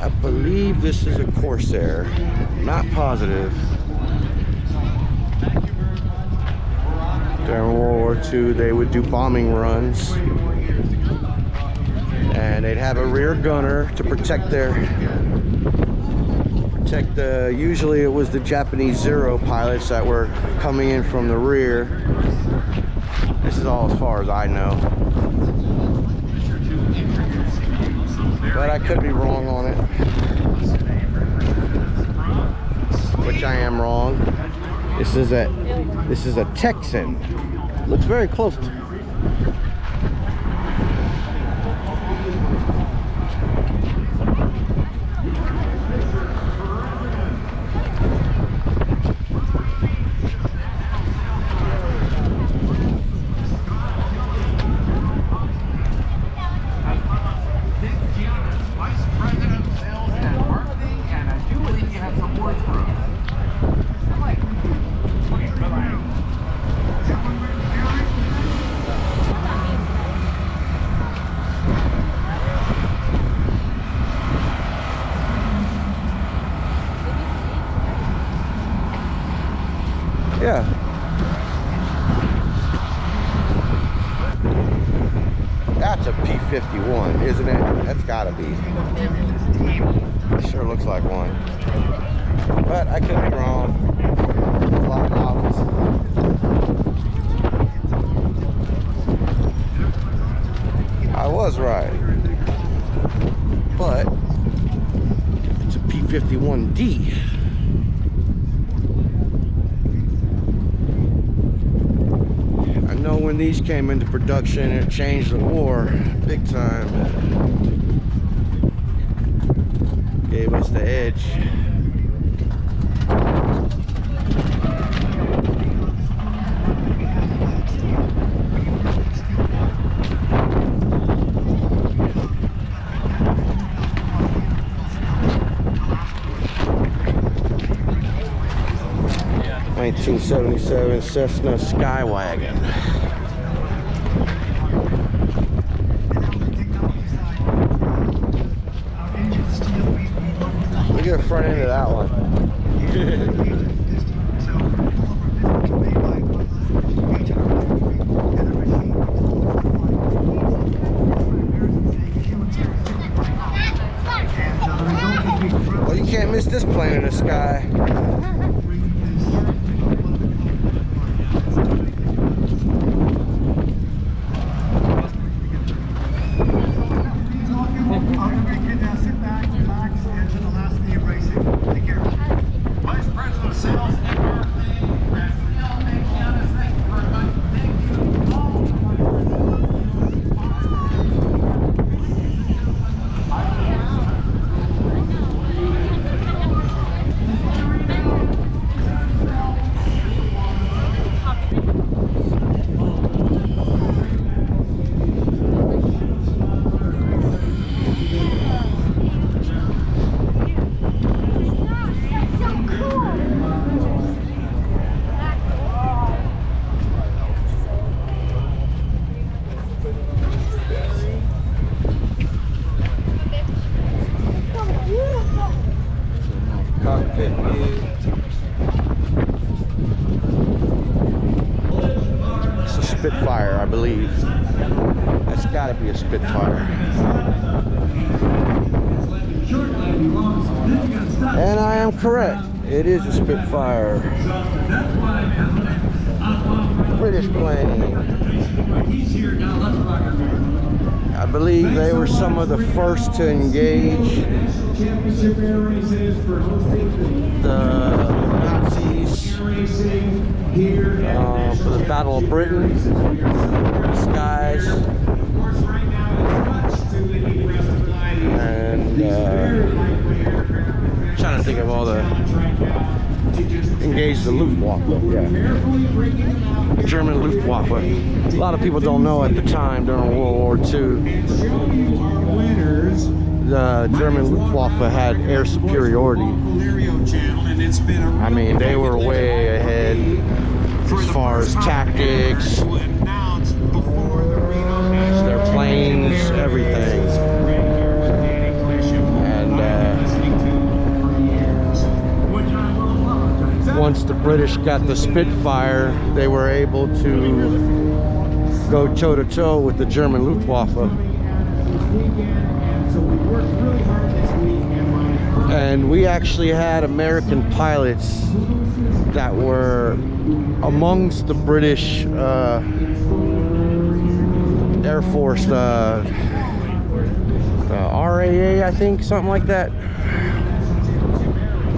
I believe this is a Corsair. Not positive. During World War II, they would do bombing runs. And they'd have a rear gunner to protect usually it was the Japanese Zero pilots that were coming in from the rear. This is all as far as I know. But I could be wrong on it. Which I am wrong. This is a Texan. Looks very close to. Yeah. That's a P-51, isn't it? That's gotta be. It sure looks like one. But I could be wrong. There's a lot of models. I was right. But it's a P-51D. When these came into production, it changed the war big time. Gave us the edge. Yeah. 1977 Cessna Skywagon. Look at the front end of that one. Well, you can't miss this plane in the sky. Cockpit view. It's a Spitfire, I believe. That's got to be a Spitfire. And I am correct. It is a Spitfire. British plane. I believe they were some of the first to engage the Nazis for the Battle of Britain. Skies. And trying to think of all the engaged the Luftwaffe, yeah. German Luftwaffe. A lot of people don't know at the time during World War II, the German Luftwaffe had air superiority. I mean, they were way ahead as far as tactics, their planes, everything. And British got the Spitfire, they were able to go toe-to-toe with the German Luftwaffe. And we actually had American pilots that were amongst the British Air Force, RAA, I think, something like that.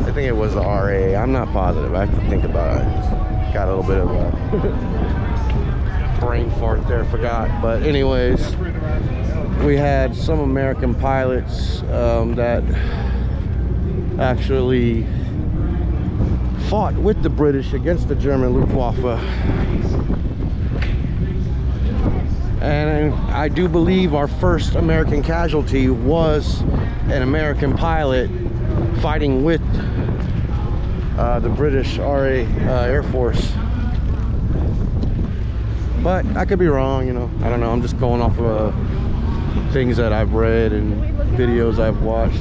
I think it was the RAA. I'm not positive. I have to think about it. Got a little bit of a brain fart there, forgot. But anyways, we had some American pilots that actually fought with the British against the German Luftwaffe. And I do believe our first American casualty was an American pilot fighting with the British RA Air Force. But I could be wrong, you know. I don't know. I'm just going off of things that I've read and videos I've watched.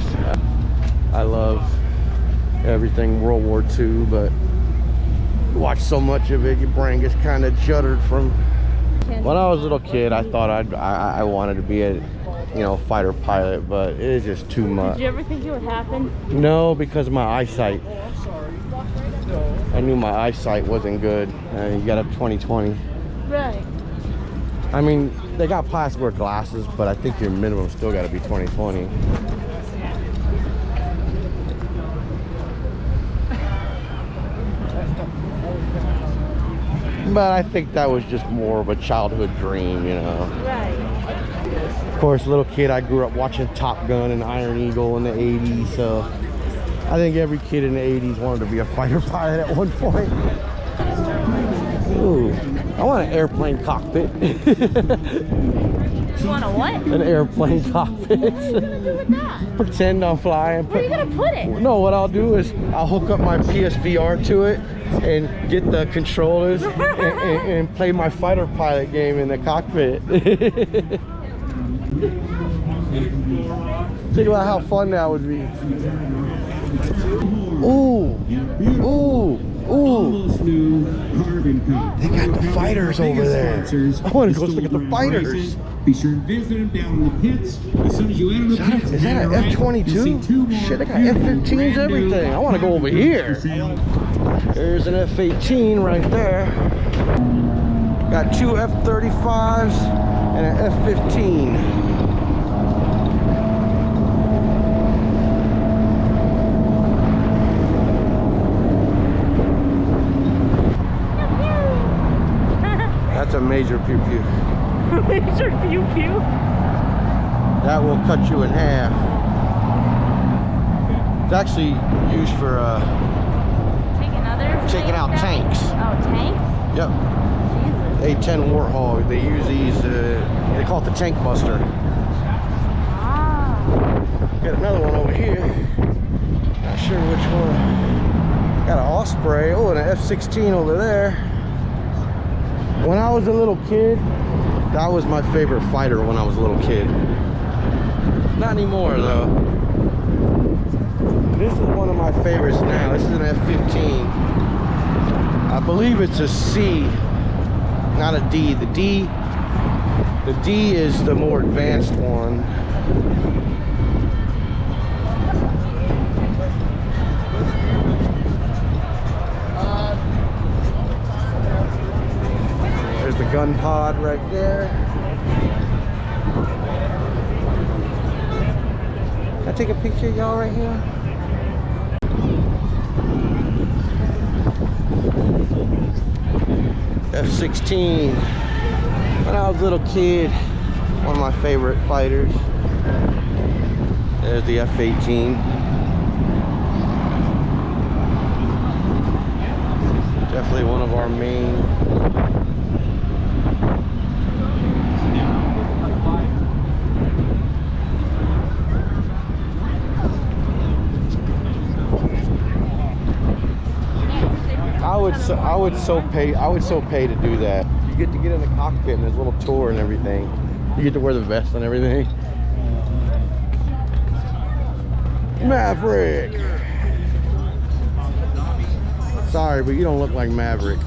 I love everything World War II, but watch so much of it, your brain gets kind of juddered from. When I was a little kid, I thought I wanted to be a, you know, fighter pilot, but it is just too much. Did you ever think it would happen? No, because of my eyesight. I knew my eyesight wasn't good. You got up 20/20. Right. I mean, they got plastic glasses, but I think your minimum still got to be 20/20. But I think that was just more of a childhood dream, you know. Right. Of course, little kid, I grew up watching Top Gun and Iron Eagle in the 80s, so I think every kid in the 80s wanted to be a fighter pilot at one point. Ooh, I want an airplane cockpit. You want a what? An airplane cockpit. What are you gonna do with that? Pretend I'm flying. Where are you gonna put it? No, what I'll do is I'll hook up my PSVR to it and get the controllers and play my fighter pilot game in the cockpit. Think about how fun that would be. Ooh, ooh, ooh. They got the fighters over there. I want to go look at the fighters. Be sure to visit them down in the pits. As soon as you enter the pits, is that an F-22? Shit, they got F-15s, everything. I want to go over here. There's an F-18 right there. Got two F-35s and an F-15. That's a major pew-pew. Major pew-pew? That will cut you in half. It's actually used for taking out tanks. Oh, tanks? Yep. Jesus. A-10 Warthog. They use these. They call it the tank buster. Ah. Got another one over here. Not sure which one. Got an Osprey. Oh, and an F-16 over there. When I was a little kid, that was my favorite fighter when I was a little kid. Not anymore though. This is one of my favorites now. This is an F-15. I believe it's a C, not a D. The D is the more advanced one. There's the gun pod right there. Can I take a picture of y'all right here? F-16. When I was a little kid, one of my favorite fighters. There's the F-18. Definitely one of our main. I would so pay to do that. You get to get in the cockpit and there's a little tour and everything. You get to wear the vest and everything. Maverick. Sorry, but you don't look like Maverick.